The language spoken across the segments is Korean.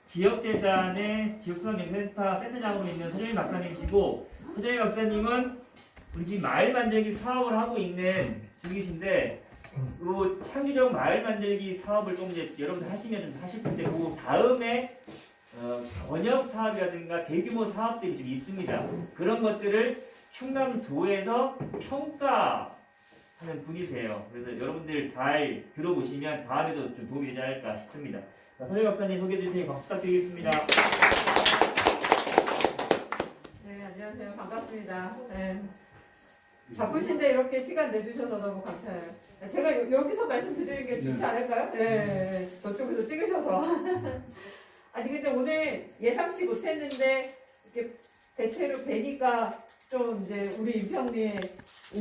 지역재단의 지역소상공인센터 센터장으로 있는 서정희 박사님이시고, 서정희 박사님은 우리 지금 마을 만들기 사업을 하고 있는 중이신데, 그 창의적 마을 만들기 사업을 좀 이제 여러분들 하시면 하실 텐데, 그 다음에 번역 사업이라든가 대규모 사업들이 좀 있습니다. 그런 것들을 충남도에서 평가하는 분이세요. 그래서 여러분들 잘 들어보시면 다음에도 좀 도움이 되지 않을까 싶습니다. 자, 서정희 박사님 소개해 주세요. 박수 부탁드리겠습니다. 네, 안녕하세요. 반갑습니다. 네. 바쁘신데 이렇게 시간 내주셔서 너무 감사해요. 제가 여기서 말씀드리는 게 좋지 않을까요? 네, 저쪽에서 찍으셔서. 아니 근데 오늘 예상치 못했는데 이렇게 대체로 뵈니까 좀 이제 우리 임평리에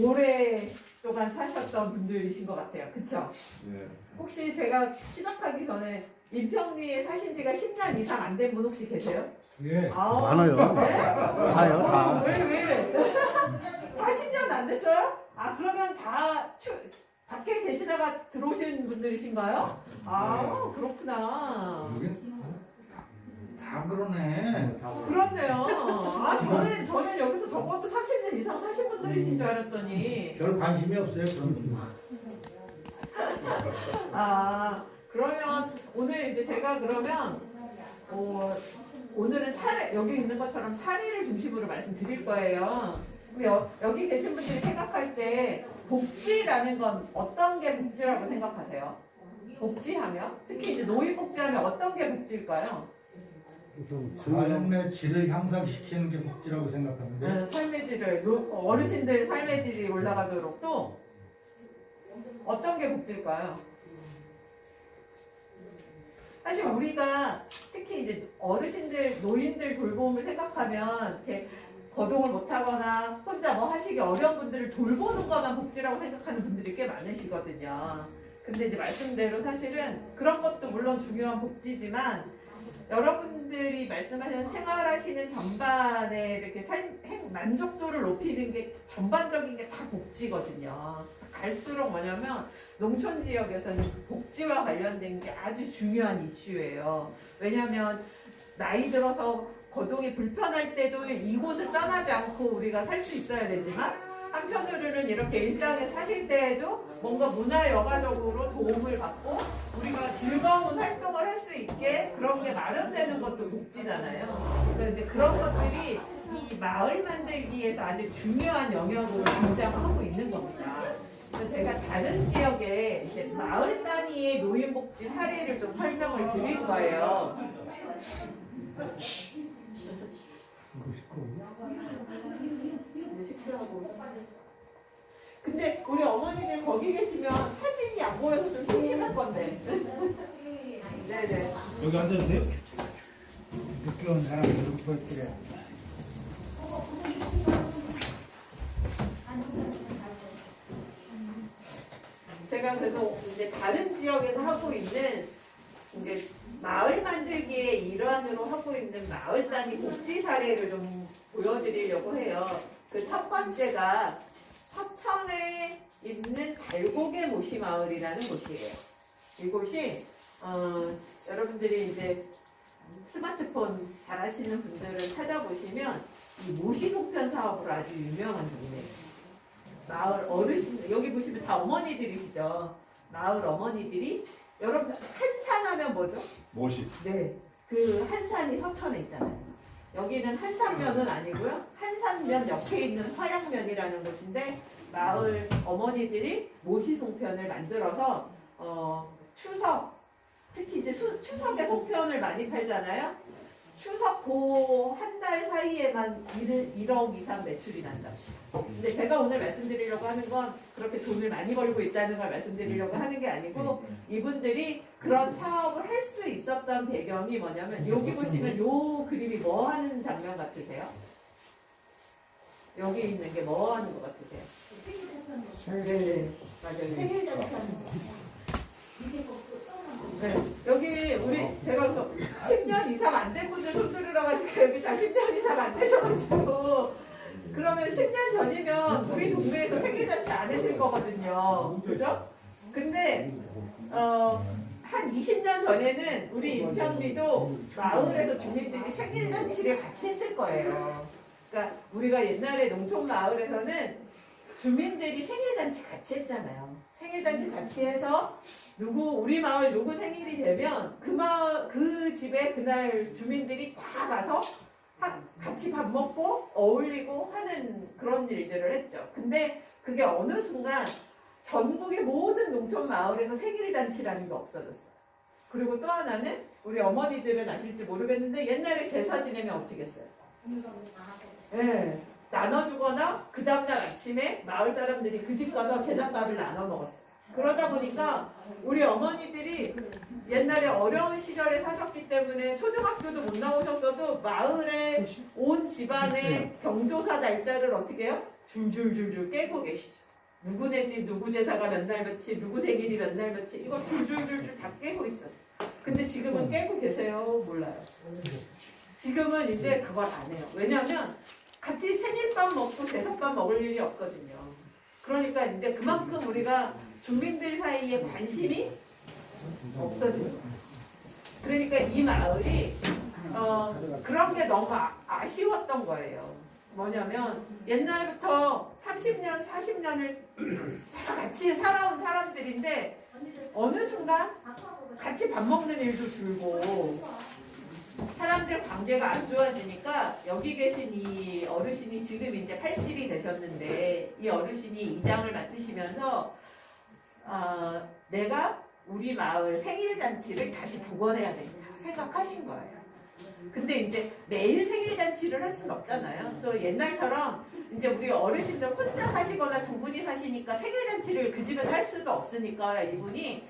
오랫동안 사셨던 분들이신 것 같아요. 그쵸? 네. 혹시 제가 시작하기 전에 임평리에 사신 지가 10년 이상 안 된 분 혹시 계세요? 예. 많아요. 네? 다요, 다. 왜? 다 10년 안 됐어요? 아, 그러면 다 밖에 계시다가 들어오신 분들이신가요? 아, 그렇구나. 여긴 다 그러네. 그렇네요. 아, 저는 여기서 적어도 30년 이상 사신 분들이신 줄 알았더니. 별 관심이 없어요. 그런 아, 그러면 오늘 이제 제가 그러면 오늘은 여기 있는 것처럼 사례를 중심으로 말씀드릴 거예요. 근데 여기 계신 분들이 생각할 때 복지라는 건 어떤 게 복지라고 생각하세요? 복지하면? 특히 이제 노인 복지하면 어떤 게 복지일까요? 삶의 질을 향상시키는 게 복지라고 생각하는데 삶의 질을, 어르신들 삶의 질이 올라가도록 또 어떤 게 복지일까요? 사실 우리가 특히 이제 어르신들, 노인들 돌봄을 생각하면 이렇게 거동을 못하거나 혼자 뭐 하시기 어려운 분들을 돌보는 것만 복지라고 생각하는 분들이 꽤 많으시거든요. 근데 이제 말씀대로 사실은 그런 것도 물론 중요한 복지지만 여러분들이 말씀하시는 생활하시는 전반에 이렇게 만족도를 높이는 게 전반적인 게 다 복지거든요. 갈수록 뭐냐면 농촌 지역에서는 복지와 관련된 게 아주 중요한 이슈예요. 왜냐하면 나이 들어서 거동이 불편할 때도 이곳을 떠나지 않고 우리가 살 수 있어야 되지만 한편으로는 이렇게 일상에 사실 때에도 뭔가 문화 여가적으로 도움을 받고 우리가 즐거운 활동을 할 수 있게 그런 게 마련되는 것도 복지잖아요. 그래서 이제 그런 것들이 이 마을 만들기에서 아주 중요한 영역으로 등장하고 있는 겁니다. 그래서 제가 다른 지역에 이제 마을 단위의 노인복지 사례를 좀 설명을 드릴 거예요. 근데 우리 어머니들 거기 계시면 사진이 안 보여서 좀 심심할 건데. 네네. 여기 앉아도 돼요? 늦게 온 사람이 누구 볼 그래. 제가 그래서 이제 다른 지역에서 하고 있는 이제 마을 만들기의 일환으로 하고 있는 마을 단위 복지 사례를 좀 보여드리려고 해요. 그 첫 번째가 서천에 있는 달고개 모시 마을이라는 곳이에요. 이곳이 여러분들이 이제 스마트폰 잘 하시는 분들을 찾아보시면 이 모시 송편 사업으로 아주 유명한 동네예요. 마을 어르신들, 여기 보시면 다 어머니들이시죠. 마을 어머니들이 여러분 한산하면 뭐죠? 모시. 네, 그 한산이 서천에 있잖아요. 여기는 한산면은 아니고요. 한산면 옆에 있는 화양면이라는 곳인데 마을 어머니들이 모시송편을 만들어서 추석, 특히 이제 추석에 송편을 많이 팔잖아요. 추석 그 한 달 사이에만 1억 이상 매출이 난다. 근데 제가 오늘 말씀드리려고 하는 건 그렇게 돈을 많이 벌고 있다는 걸 말씀드리려고 하는 게 아니고 이분들이 그런 사업을 할 수 있었던 배경이 뭐냐면 여기 보시면 요 그림이 뭐 하는 장면 같으세요? 여기 있는 게 뭐 하는 것 같으세요? 네, 맞아요. 네, 여기 우리 제가 또 10년 이상 안 된 분들 손 들으라고 하니까 여기 다 10년 이상 안 되셔가지고 그러면 10년 전이면 우리 동네에서 생일잔치 안 했을 거거든요. 그죠? 근데 한 20년 전에는 우리 인평리도 마을에서 주민들이 생일잔치를 같이 했을 거예요. 그러니까 우리가 옛날에 농촌 마을에서는 주민들이 생일잔치 같이 했잖아요. 생일잔치 같이 해서 우리 마을 누구 생일이 되면 그 집에 그날 주민들이 다 가서 같이 밥 먹고 어울리고 하는 그런 일들을 했죠. 근데 그게 어느 순간 전국의 모든 농촌 마을에서 생일잔치라는 게 없어졌어요. 그리고 또 하나는 우리 어머니들은 아실지 모르겠는데 옛날에 제사 지내면 어떻게 했어요? 네, 나눠주거나 그 다음날 아침에 마을 사람들이 그 집 가서 제사밥을 나눠 먹었어요. 그러다 보니까 우리 어머니들이 옛날에 어려운 시절에 사셨기 때문에 초등학교도 못 나오셨어도 마을에 온 집안의 경조사 날짜를 어떻게 해요? 줄줄줄줄 깨고 계시죠. 누구네 집 누구 제사가 몇 날 며칠, 누구 생일이 몇 날 며칠, 이거 줄줄줄줄 다 깨고 있었어요. 근데 지금은 깨고 계세요? 몰라요. 지금은 이제 그걸 안 해요. 왜냐하면 같이 생일밥 먹고 제사밥 먹을 일이 없거든요. 그러니까 이제 그만큼 우리가 주민들 사이에 관심이 없어지는 거예요. 그러니까 이 마을이 그런 게 너무 아쉬웠던 거예요. 뭐냐면 옛날부터 30년, 40년을 다 같이 살아온 사람들인데 어느 순간 같이 밥 먹는 일도 줄고 사람들 관계가 안 좋아지니까 여기 계신 이 어르신이 지금 이제 80이 되셨는데 이 어르신이 이장을 맡으시면서 내가 우리 마을 생일잔치를 다시 복원해야 된다 생각하신 거예요. 근데 이제 매일 생일잔치를 할 수는 없잖아요. 또 옛날처럼 이제 우리 어르신들 혼자 사시거나 두 분이 사시니까 생일잔치를 그 집에서 할 수도 없으니까 이분이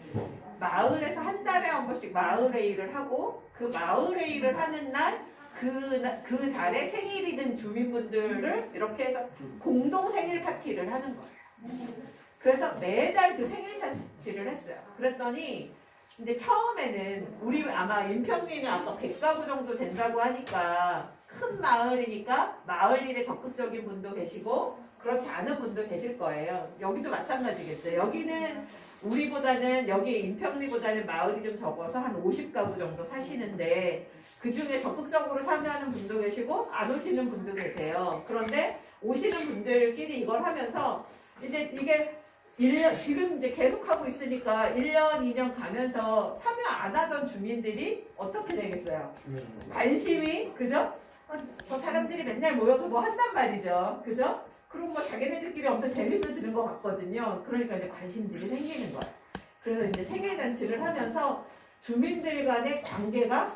마을에서 한 달에 한 번씩 마을회의를 하고 그 마을회의를 하는 날 그 달에 생일이 든 주민분들을 이렇게 해서 공동 생일 파티를 하는 거예요. 그래서 매달 그 생일 잔치를 했어요. 그랬더니 이제 처음에는 우리 아마 인평리는 아까 100가구 정도 된다고 하니까 큰 마을이니까 마을 일에 적극적인 분도 계시고 그렇지 않은 분도 계실 거예요. 여기도 마찬가지겠죠. 여기는 우리보다는 여기 인평리보다는 마을이 좀 적어서 한 50가구 정도 사시는데 그 중에 적극적으로 참여하는 분도 계시고 안 오시는 분도 계세요. 그런데 오시는 분들끼리 이걸 하면서 이제 이게 1년, 지금 이제 계속하고 있으니까 1년, 2년 가면서 참여 안 하던 주민들이 어떻게 되겠어요? 관심이, 그죠? 저 사람들이 맨날 모여서 뭐 한단 말이죠. 그죠? 그럼 뭐 자기네들끼리 엄청 재밌어지는 것 같거든요. 그러니까 이제 관심들이 생기는 거예요. 그래서 이제 생일잔치를 하면서 주민들 간의 관계가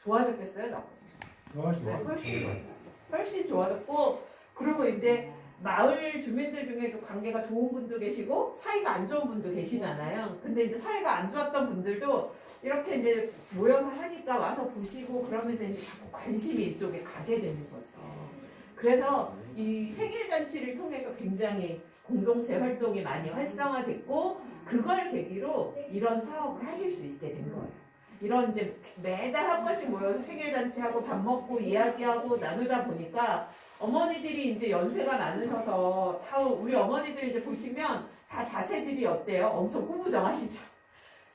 좋아졌겠어요? 나쁘죠? 훨씬 좋아졌고, 그리고 이제 마을 주민들 중에도 관계가 좋은 분도 계시고 사이가 안 좋은 분도 계시잖아요. 근데 이제 사이가 안 좋았던 분들도 이렇게 이제 모여서 하니까 와서 보시고 그러면서 이제 자꾸 관심이 이쪽에 가게 되는 거죠. 그래서 이 생일잔치를 통해서 굉장히 공동체 활동이 많이 활성화됐고 그걸 계기로 이런 사업을 하실 수 있게 된 거예요. 이런 이제 매달 한 번씩 모여서 생일잔치하고 밥 먹고 이야기하고 나누다 보니까 어머니들이 이제 연세가 많으셔서 다 우리 어머니들 이제 보시면 다 자세들이 어때요? 엄청 꾸부정하시죠.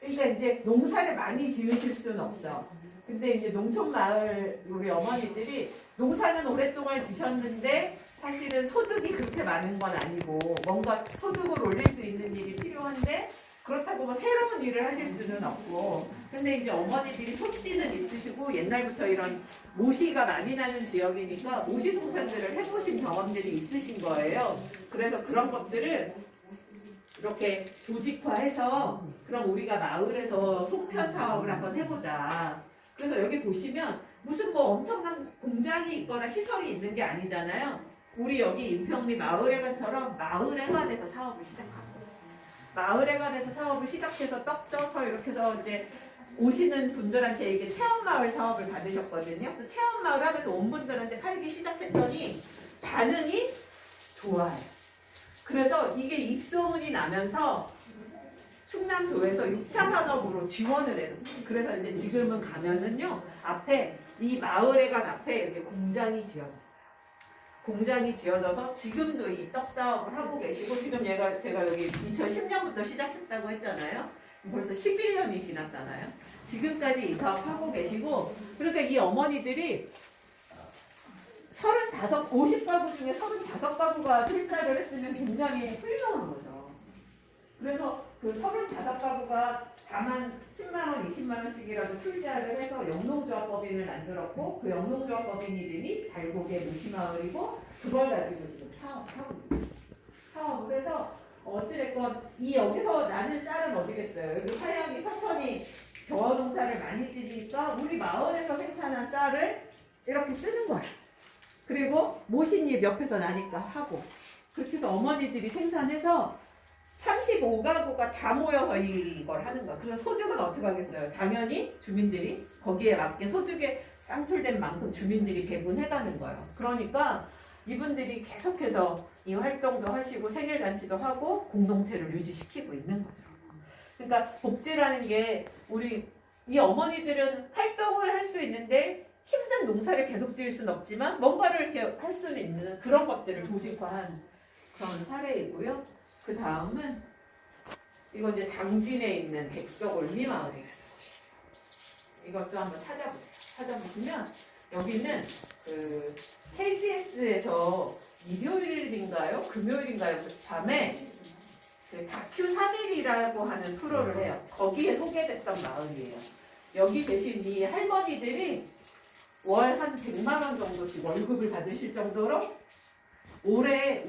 그러니까 이제 농사를 많이 지으실 수는 없어. 근데 이제 농촌 마을 우리 어머니들이 농사는 오랫동안 지셨는데 사실은 소득이 그렇게 많은 건 아니고 뭔가 소득을 올릴 수 있는 일이 필요한데 그렇다고 뭐 새로운 일을 하실 수는 없고 근데 이제 어머니들이 솜씨는 있으시고 옛날부터 이런 모시가 많이 나는 지역이니까 모시 송편들을 해보신 경험들이 있으신 거예요. 그래서 그런 것들을 이렇게 조직화해서 그럼 우리가 마을에서 송편 사업을 한번 해보자. 그래서 여기 보시면 무슨 뭐 엄청난 공장이 있거나 시설이 있는 게 아니잖아요. 우리 여기 인평리 마을회관처럼 마을회관에서 사업을 시작하고 마을회관에서 사업을 시작해서 떡 쪄서 이렇게 해서 이제 오시는 분들한테 이게 체험마을 사업을 받으셨거든요. 그래서 체험마을 하면서 온 분들한테 팔기 시작했더니 반응이 좋아요. 그래서 이게 입소문이 나면서 충남도에서 6차 산업으로 지원을 해줬어요. 그래서 이제 지금은 가면은요 앞에 이 마을회관 앞에 이렇게 공장이 지어졌어요. 공장이 지어져서 지금도 이 떡 사업을 하고 계시고 지금 제가 여기 2010년부터 시작했다고 했잖아요. 벌써 11년이 지났잖아요. 지금까지 이 사업 하고 계시고, 그러니까 이 어머니들이 50가구 중에 35가구가 출자를 했으면 굉장히 훌륭한 거죠. 그래서 그 35가구가 다만 10만원, 20만원씩이라도 출자를 해서 영농조합법인을 만들었고, 그 영농조합법인 이름이 달고개 무시마을이고, 그걸 가지고 지금 사업하고 있어요. 사업을 해서 어찌됐건 이 여기서 나는 쌀은 어디겠어요. 여기 화양이 서천이 겨워농사를 많이 지니까 우리 마을에서 생산한 쌀을 이렇게 쓰는 거야. 그리고 모신잎 옆에서 나니까 하고, 그렇게 해서 어머니들이 생산해서 35가구가 다 모여서 이걸 하는 거야. 그래서 소득은 어떻게 하겠어요? 당연히 주민들이 거기에 맞게 소득에 쌍툴된 만큼 주민들이 배분해가는 거예요. 그러니까 이분들이 계속해서 이 활동도 하시고 생일잔치도 하고 공동체를 유지시키고 있는 거죠. 그러니까 복지라는 게 우리 이 어머니들은 활동을 할 수 있는데 힘든 농사를 계속 지을 수는 없지만 뭔가를 이렇게 할 수는 있는 그런 것들을 조직화한 그런 사례이고요. 그 다음은 이건 이제 당진에 있는 백석올미마을이라는 곳이에요. 이것도 한번 찾아보세요. 찾아보시면 여기는 그 KBS에서 일요일인가요? 금요일인가요? 그 밤에 그 다큐 3일이라고 하는 프로를 해요. 거기에 소개됐던 마을이에요. 여기 계신 이 할머니들이 월 한 100만 원 정도씩 월급을 받으실 정도로 올해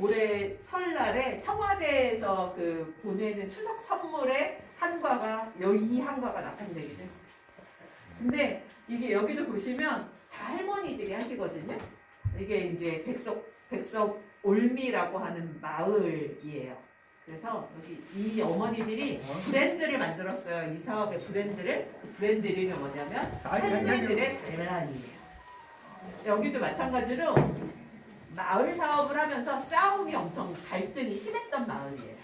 설날에 청와대에서 그 보내는 추석 선물에 이 한과가 나타내기도 했어요. 근데 이게 여기도 보시면 다 할머니들이 하시거든요. 이게 이제 백석 올미라고 하는 마을이에요. 그래서 여기 이 어머니들이 브랜드를 만들었어요. 이 사업의 브랜드를. 그 브랜드 이름이 뭐냐면 할매들의 대란이에요. 여기도 마찬가지로 마을 사업을 하면서 싸움이 엄청 갈등이 심했던 마을이에요.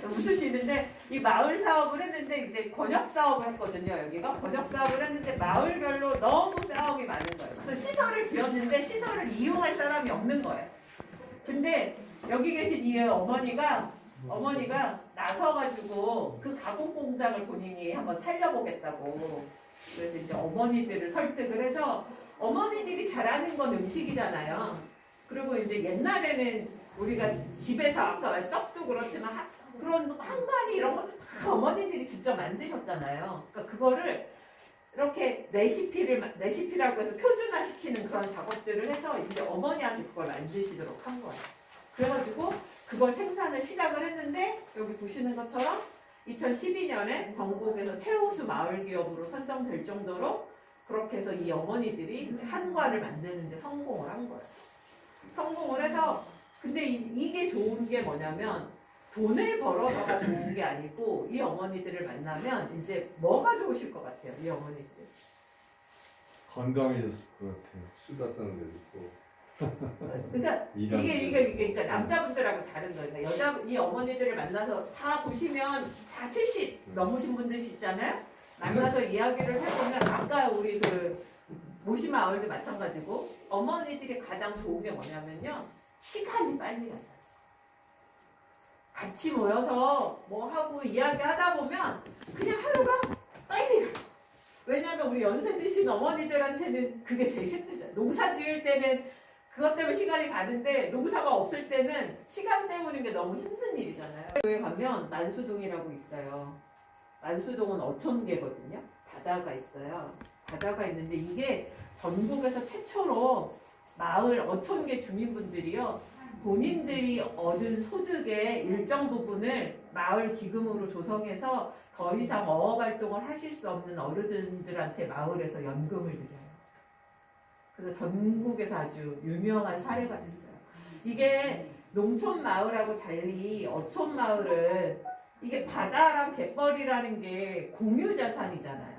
웃으시는데 이 마을 사업을 했는데 이제 권역 사업을 했거든요. 여기가 권역 사업을 했는데 마을별로 너무 싸움이 많은 거예요. 그래서 시설을 지었는데 시설을 이용할 사람이 없는 거예요. 근데 여기 계신 이 어머니가 나서가지고 그 가공 공장을 본인이 한번 살려보겠다고. 그래서 이제 어머니들을 설득을 해서 어머니들이 잘하는 건 음식이잖아요. 그리고 이제 옛날에는 우리가 집에서 아까 말 떡도 그렇지만 그런 한가니 이런 것도 다 어머니들이 직접 만드셨잖아요. 그러니까 그거를 이렇게 레시피라고 해서 표준화시키는 그런 작업들을 해서 이제 어머니한테 그걸 만드시도록 한 거예요. 그래가지고 그걸 생산을 시작을 했는데 여기 보시는 것처럼 2012년에 전국에서 최우수 마을 기업으로 선정될 정도로 그렇게 해서 이 어머니들이 이제 한과를 만드는데 성공을 한 거예요. 성공을 해서 근데 이게 좋은 게 뭐냐면 돈을 벌어서가 좋은 게 아니고 이 어머니들을 만나면 이제 뭐가 좋으실 것 같아요, 이 어머니들? 건강해졌을 것 같아요. 수다 떠는 데도 있고. 그러니까 그러니까 남자분들하고 다른 거예요. 그러니까 이 어머니들을 만나서 다 보시면 다 70 넘으신 분들이시잖아요. 만나서 이야기를 해보면 아까 우리 그 모시마을도 마찬가지고 어머니들이 가장 좋은 게 뭐냐면요. 시간이 빨리 간다. 같이 모여서 뭐 하고 이야기하다 보면 그냥 하루가 빨리 가. 왜냐하면 우리 연세 드신 어머니들한테는 그게 제일 힘들죠. 농사 지을 때는 그것 때문에 시간이 가는데 농사가 없을 때는 시간 때문인 게 너무 힘든 일이잖아요. 여기 가면 만수동이라고 있어요. 만수동은 어촌계거든요. 바다가 있어요. 바다가 있는데 이게 전국에서 최초로 마을 어촌계 주민분들이요. 본인들이 얻은 소득의 일정 부분을 마을 기금으로 조성해서 더 이상 어업 활동을 하실 수 없는 어르신들한테 마을에서 연금을 드려요. 그래서 전국에서 아주 유명한 사례가 됐어요. 이게 농촌 마을하고 달리 어촌 마을은 이게 바다랑 갯벌이라는 게 공유 자산이잖아요.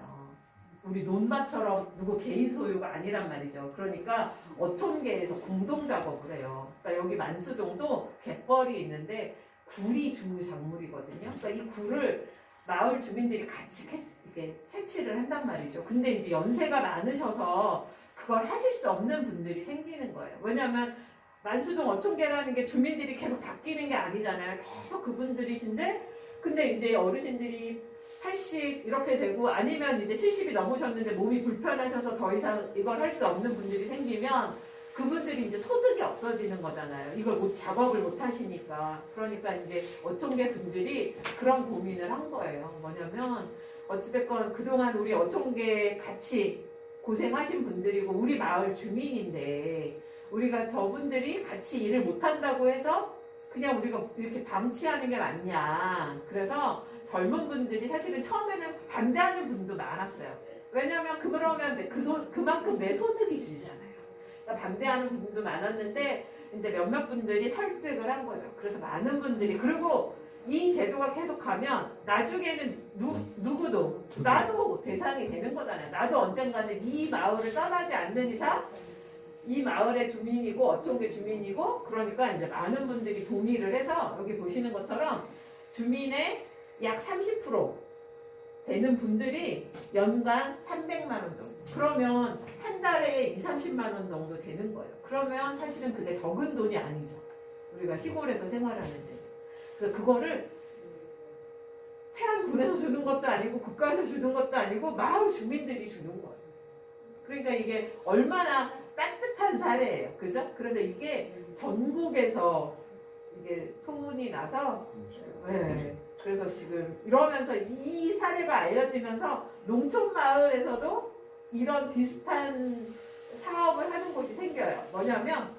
우리 논밭처럼 누구 개인 소유가 아니란 말이죠. 그러니까 어촌계에서 공동 작업을 해요. 그러니까 여기 만수동도 갯벌이 있는데 굴이 주 작물이거든요. 그러니까 이 굴을 마을 주민들이 같이 이렇게 채취를 한단 말이죠. 근데 이제 연세가 많으셔서 그걸 하실 수 없는 분들이 생기는 거예요. 왜냐하면 만수동 어촌계라는 게 주민들이 계속 바뀌는 게 아니잖아요. 계속 그분들이신데 근데 이제 어르신들이 80 이렇게 되고 아니면 이제 70이 넘으셨는데 몸이 불편하셔서 더 이상 이걸 할 수 없는 분들이 생기면 그분들이 이제 소득이 없어지는 거잖아요. 이걸 작업을 못 하시니까. 그러니까 이제 어촌계 분들이 그런 고민을 한 거예요. 뭐냐면 어찌됐건 그동안 우리 어촌계 같이 고생하신 분들이고 우리 마을 주민인데 우리가 저분들이 같이 일을 못 한다고 해서 그냥 우리가 이렇게 방치하는 게 맞냐. 그래서 젊은 분들이 사실은 처음에는 반대하는 분도 많았어요. 왜냐하면 그러면 그만큼 내 소득이 줄잖아요. 그러니까 반대하는 분도 많았는데 이제 몇몇 분들이 설득을 한 거죠. 그래서 많은 분들이 그리고 이 제도가 계속 가면 나중에는 누구도 나도 대상이 되는 거잖아요. 나도 언젠가는 이 마을을 떠나지 않는 이상 이 마을의 주민이고 어촌계 주민이고 그러니까 이제 많은 분들이 동의를 해서 여기 보시는 것처럼 주민의 약 30% 되는 분들이 연간 300만 원 정도. 그러면 한 달에 2, 30만 원 정도 되는 거예요. 그러면 사실은 그게 적은 돈이 아니죠. 우리가 시골에서 생활하는데. 그래서 그거를 태안군에서 주는 것도 아니고 국가에서 주는 것도 아니고 마을 주민들이 주는 거예요. 그러니까 이게 얼마나 따뜻한 사례예요. 그죠? 그래서 이게 전국에서 이게 소문이 나서 네. 그래서 지금 이러면서 이 사례가 알려지면서 농촌 마을에서도 이런 비슷한 사업을 하는 곳이 생겨요. 뭐냐면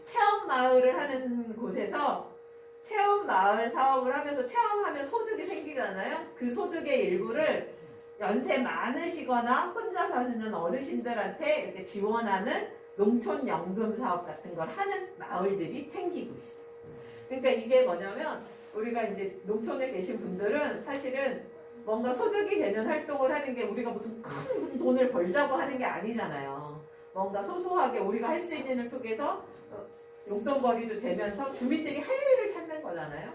체험 마을을 하는 곳에서 체험 마을 사업을 하면서 체험하면 소득이 생기잖아요. 그 소득의 일부를 연세 많으시거나 혼자 사시는 어르신들한테 이렇게 지원하는 농촌 연금 사업 같은 걸 하는 마을들이 생기고 있어요. 그러니까 이게 뭐냐면 우리가 이제 농촌에 계신 분들은 사실은 뭔가 소득이 되는 활동을 하는 게 우리가 무슨 큰 돈을 벌자고 하는 게 아니잖아요. 뭔가 소소하게 우리가 할 수 있는 일을 통해서 용돈벌이도 되면서 주민들이 할 일을 찾는 거잖아요.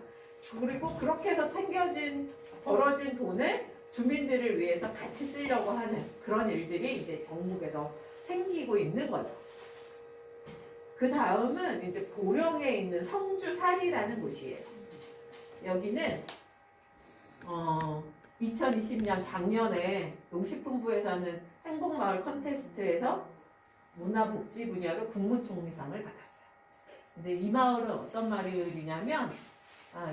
그리고 그렇게 해서 벌어진 돈을 주민들을 위해서 같이 쓰려고 하는 그런 일들이 이제 전국에서 생기고 있는 거죠. 그 다음은 이제 보령에 있는 성주사리라는 곳이에요. 여기는 2020년 작년에 농식품부에서 하는 행복마을 컨테스트에서 문화복지 분야로 국무총리상을 받았어요. 근데 이 마을은 어떤 마을이냐면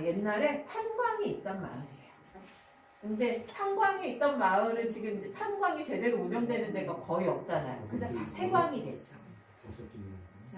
옛날에 탄광이 있던 마을이에요. 근데 탄광이 있던 마을은 지금 이제 탄광이 제대로 운영되는 데가 거의 없잖아요. 그래서 다 폐광이 됐죠.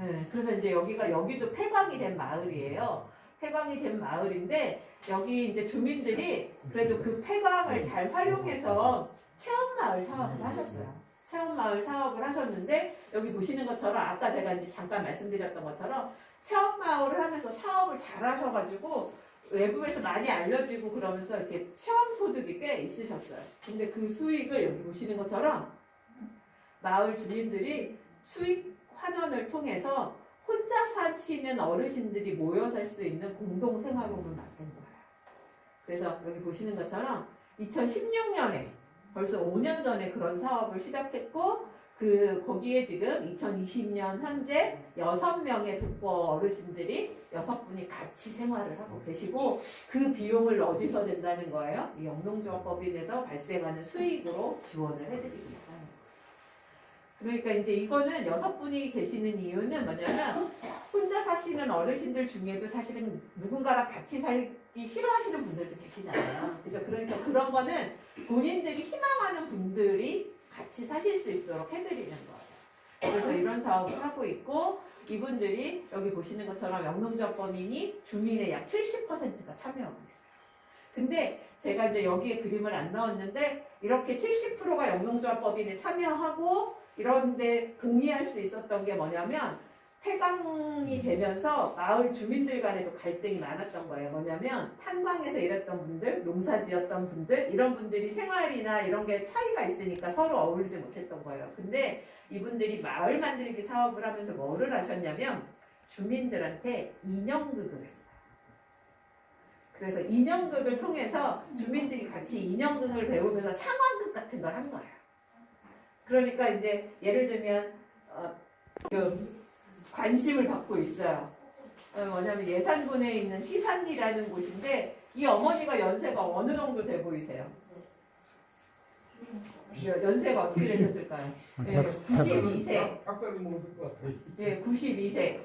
네, 그래서 이제 여기도 폐광이 된 마을이에요. 폐광이 된 마을인데 여기 이제 주민들이 그래도 그 폐광을 잘 활용해서 체험마을 사업을 하셨어요. 체험마을 사업을 하셨는데 여기 보시는 것처럼 아까 제가 이제 잠깐 말씀드렸던 것처럼 체험마을을 하면서 사업을 잘 하셔가지고 외부에서 많이 알려지고 그러면서 이렇게 체험 소득이 꽤 있으셨어요. 근데 그 수익을 여기 보시는 것처럼 마을 주민들이 수익 환원을 통해서 혼자 사시는 어르신들이 모여 살 수 있는 공동생활홈을 만든 거예요. 그래서 여기 보시는 것처럼 2016년에 벌써 5년 전에 그런 사업을 시작했고 거기에 지금 2020년 현재 6명의 독거 어르신들이 6분이 같이 생활을 하고 계시고 그 비용을 어디서 낸다는 거예요? 이 영농조합법인에서 발생하는 수익으로 지원을 해드리고 있어요. 그러니까 이제 이거는 6분이 계시는 이유는 뭐냐면 혼자 사시는 어르신들 중에도 사실은 누군가랑 같이 살기 싫어하시는 분들도 계시잖아요. 그죠? 그러니까 그런 거는 본인들이 희망하는 분들이 같이 사실 수 있도록 해드리는 거예요. 그래서 이런 사업을 하고 있고 이분들이 여기 보시는 것처럼 영농조합법인이 주민의 약 70%가 참여하고 있어요. 근데 제가 이제 여기에 그림을 안 넣었는데 이렇게 70%가 영농조합법인에 참여하고 이런데 동의할 수 있었던 게 뭐냐면 폐광이 되면서 마을 주민들 간에도 갈등이 많았던 거예요. 뭐냐면 탄광에서 일했던 분들, 농사 지었던 분들 이런 분들이 생활이나 이런 게 차이가 있으니까 서로 어울리지 못했던 거예요. 근데 이분들이 마을 만들기 사업을 하면서 뭐를 하셨냐면 주민들한테 인형극을 했어요. 그래서 인형극을 통해서 주민들이 같이 인형극을 배우면서 상황극 같은 걸 한 거예요. 그러니까 이제 예를 들면 관심을 받고 있어요. 뭐냐면 예산군에 있는 시산리라는 곳인데 이 어머니가 연세가 어느 정도 돼 보이세요? 연세가 어떻게 되셨을까요? 네, 92세. 박사님 모실 것 같아요. 네, 92세.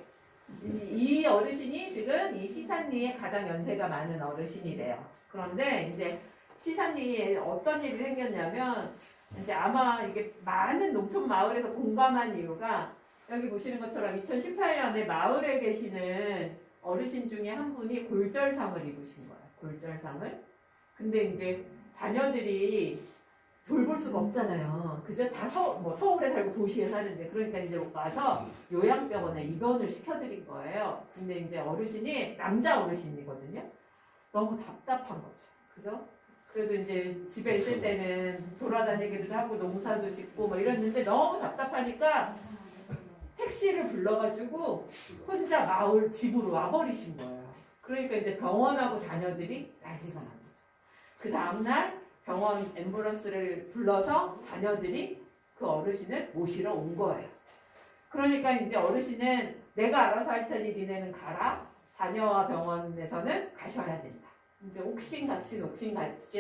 이 어르신이 지금 이 시산리에 가장 연세가 많은 어르신이래요. 그런데 이제 시산리에 어떤 일이 생겼냐면 이제 아마 이게 많은 농촌 마을에서 공감한 이유가 여기 보시는 것처럼 2018년에 마을에 계시는 어르신 중에 한 분이 골절상을 입으신 거예요. 골절상을. 근데 이제 자녀들이 돌볼 수가 없잖아요. 그죠? 다 서울에 살고 도시에 사는데 그러니까 이제 와서 요양병원에 입원을 시켜드린 거예요. 근데 이제 어르신이 남자 어르신이거든요. 너무 답답한 거죠. 그죠? 그래도 이제 집에 있을 때는 돌아다니기도 하고 농사도 짓고 뭐 이랬는데 너무 답답하니까 택시를 불러가지고 혼자 마을 집으로 와버리신 거예요. 그러니까 이제 병원하고 자녀들이 난리가 난 거죠. 그 다음날 병원 앰뷸런스를 불러서 자녀들이 그 어르신을 모시러 온 거예요. 그러니까 이제 어르신은 내가 알아서 할 테니 니네는 가라. 자녀와 병원에서는 가셔야 된다. 이제 옥신각신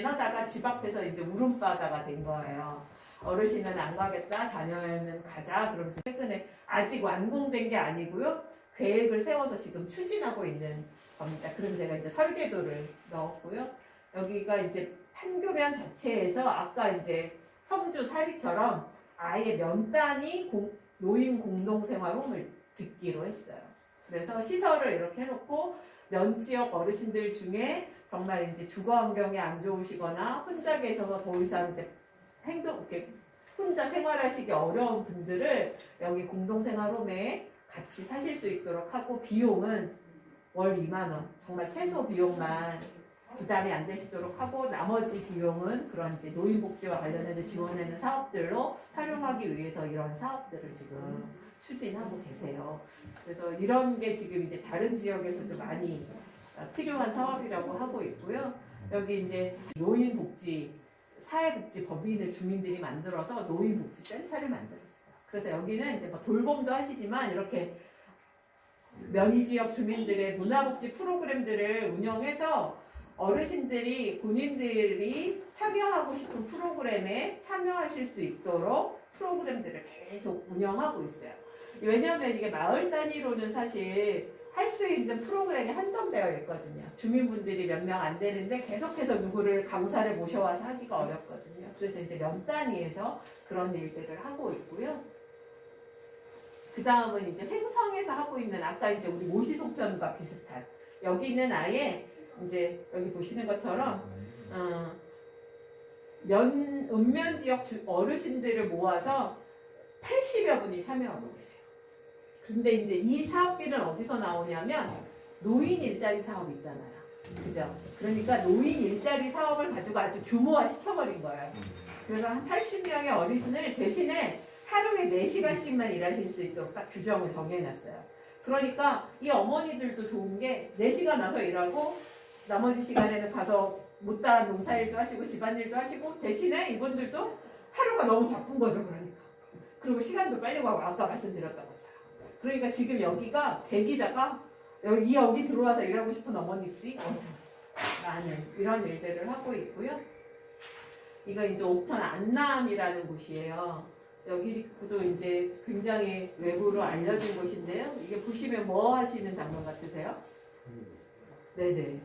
하다가 집 앞에서 이제 울음바다가 된 거예요. 어르신은 안 가겠다. 자녀는 가자. 그러면서 최근에 아직 완공된 게 아니고요. 계획을 세워서 지금 추진하고 있는 겁니다. 그럼 제가 이제 설계도를 넣었고요. 여기가 이제 판교변 자체에서 아까 이제 성주 사리처럼 아예 면 단위 노인 공동생활홈을 짓기로 했어요. 그래서 시설을 이렇게 해놓고 면 지역 어르신들 중에 정말 이제 주거 환경이 안 좋으시거나 혼자 계셔서 더 이상 이제 이렇게 혼자 생활하시기 어려운 분들을 여기 공동생활홈에 같이 사실 수 있도록 하고 비용은 월 2만 원, 정말 최소 비용만 부담이 안 되시도록 하고 나머지 비용은 그런 이제 노인복지와 관련해서 지원하는 사업들로 활용하기 위해서 이런 사업들을 지금 추진하고 계세요. 그래서 이런 게 지금 이제 다른 지역에서도 많이 필요한 사업이라고 하고 있고요. 여기 이제 노인복지, 사회복지 법인을 주민들이 만들어서 노인복지센터를 만들었어요. 그래서 여기는 이제 뭐 돌봄도 하시지만 이렇게 면 지역 주민들의 문화복지 프로그램들을 운영해서 어르신들이 본인들이 참여하고 싶은 프로그램에 참여하실 수 있도록 프로그램들을 계속 운영하고 있어요. 왜냐하면 이게 마을 단위로는 사실 할 수 있는 프로그램이 한정되어 있거든요. 주민분들이 몇 명 안 되는데 계속해서 누구를 강사를 모셔와서 하기가 어렵거든요. 그래서 이제 면 단위에서 그런 일들을 하고 있고요. 그 다음은 이제 횡성에서 하고 있는 아까 이제 우리 모시송편과 비슷한 여기는 아예 이제 여기 보시는 것처럼 읍면 지역 어르신들을 모아서 80여 분이 참여하고 계세요. 근데 이제 이 사업비는 어디서 나오냐면 노인 일자리 사업 있잖아요. 그죠? 그러니까 노인 일자리 사업을 가지고 아주 규모화 시켜버린 거예요. 그래서 한 80명의 어르신을 대신에 하루에 4시간씩만 일하실 수 있도록 딱 규정을 정해놨어요. 그러니까 이 어머니들도 좋은 게 4시간 나서 일하고 나머지 시간에는 가서 못다한 농사일도 하시고 집안일도 하시고 대신에 이분들도 하루가 너무 바쁜 거죠. 그러니까. 그리고 시간도 빨리 가고 아까 말씀드렸던 것처럼. 그러니까 지금 여기가 대기자가 여기 들어와서 일하고 싶은 어머니들이 엄청 많은 이런 일들을 하고 있고요. 이거 이제 옥천 안남이라는 곳이에요. 여기도 이제 굉장히 외부로 알려진 곳인데요. 이게 보시면 뭐 하시는 장면 같으세요? 네네.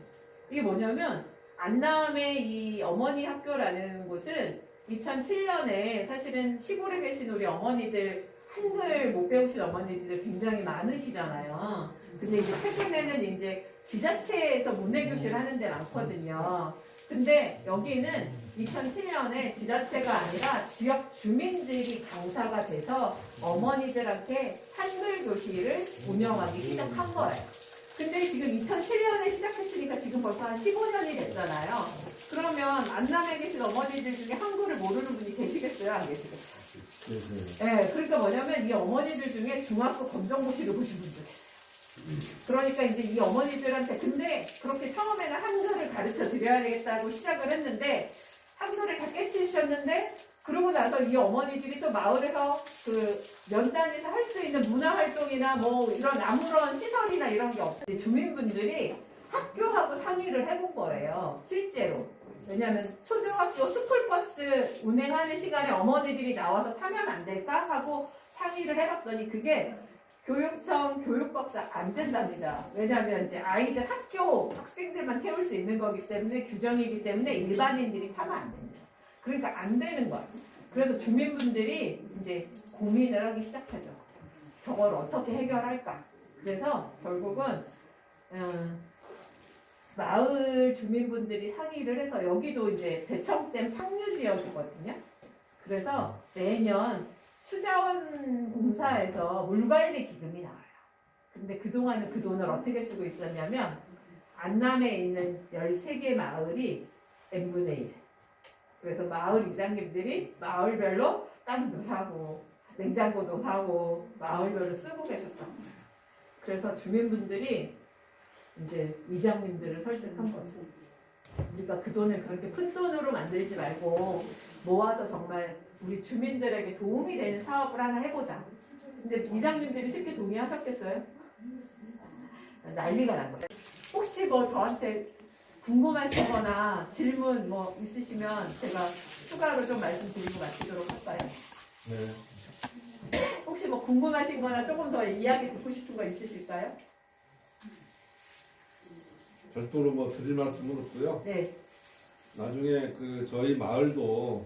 이게 뭐냐면 안남의 이 어머니 학교라는 곳은 2007년에 사실은 시골에 계신 우리 어머니들 한글 못 배우신 어머니들 굉장히 많으시잖아요. 근데 이제 최근에는 이제 지자체에서 문해교실 하는 데 많거든요. 근데 여기는 2007년에 지자체가 아니라 지역 주민들이 강사가 돼서 어머니들한테 한글 교실을 운영하기 시작한 거예요. 근데 지금 2007년에 시작했으니까 지금 벌써 한 15년이 됐잖아요. 그러면 안남에 계신 어머니들 중에 한글을 모르는 분이 계시겠어요? 안 계시겠어요? 네, 그러니까 뭐냐면 이 어머니들 중에 중학교 검정고시를 보신 분들 계세요. 그러니까 이제 이 어머니들한테 근데 그렇게 처음에는 한글을 가르쳐 드려야 되겠다고 시작을 했는데 한글을 다 깨치셨는데 그러고 나서 이 어머니들이 또 마을에서 그 면단에서 할 수 있는 문화활동이나 뭐 이런 아무런 시설이나 이런 게 없어요. 주민분들이 학교하고 상의를 해본 거예요. 실제로. 왜냐하면 초등학교 스쿨버스 운행하는 시간에 어머니들이 나와서 타면 안 될까 하고 상의를 해봤더니 그게 교육청 교육법상 안 된답니다. 왜냐하면 이제 아이들 학교 학생들만 태울 수 있는 거기 때문에 규정이기 때문에 일반인들이 타면 안 됩니다. 그러니까 안 되는 거예요. 그래서 주민분들이 이제 고민을 하기 시작하죠. 저걸 어떻게 해결할까? 그래서 결국은 마을 주민분들이 상의를 해서 여기도 이제 대청댐 상류 지역이거든요. 그래서 매년 수자원 공사에서 물관리 기금이 나와요. 근데 그동안은 그 돈을 어떻게 쓰고 있었냐면 안남에 있는 13개 마을이 n분의 1. 그래서 마을 이장님들이 마을별로 땅도 사고 냉장고도 사고 마을별로 쓰고 계셨던 거예요. 그래서 주민분들이 이제 이장님들을 설득한 거죠. 우리가 그 돈을 그렇게 큰 돈으로 만들지 말고 모아서 정말 우리 주민들에게 도움이 되는 사업을 하나 해보자. 근데 이장님들이 쉽게 동의하셨겠어요? 난리가 난 거예요. 혹시 뭐 저한테 궁금하신 거나 질문 뭐 있으시면 제가 추가로 좀 말씀드리고 마치도록 할까요? 네. 혹시 뭐 궁금하신 거나 조금 더 이야기 듣고 싶은 거 있으실까요? 별도로 뭐 드릴 말씀은 없고요. 네. 나중에 그 저희 마을도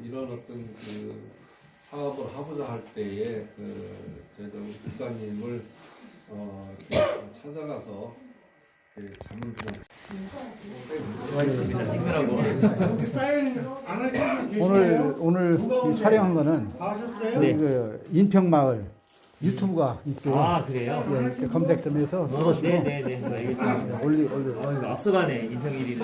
이런 어떤 그 사업을 하고자 할 때에 그 저희들 국장님을 이렇게 찾아가서 이렇게 자문 좀 오늘 이 촬영한 거는 네. 그 인평마을 유튜브가 있어요. 아 그래요? 예, 이렇게 검색 좀 해서 들어오시고 네네네 알겠습니다. 올리 앞서가네 인평일이.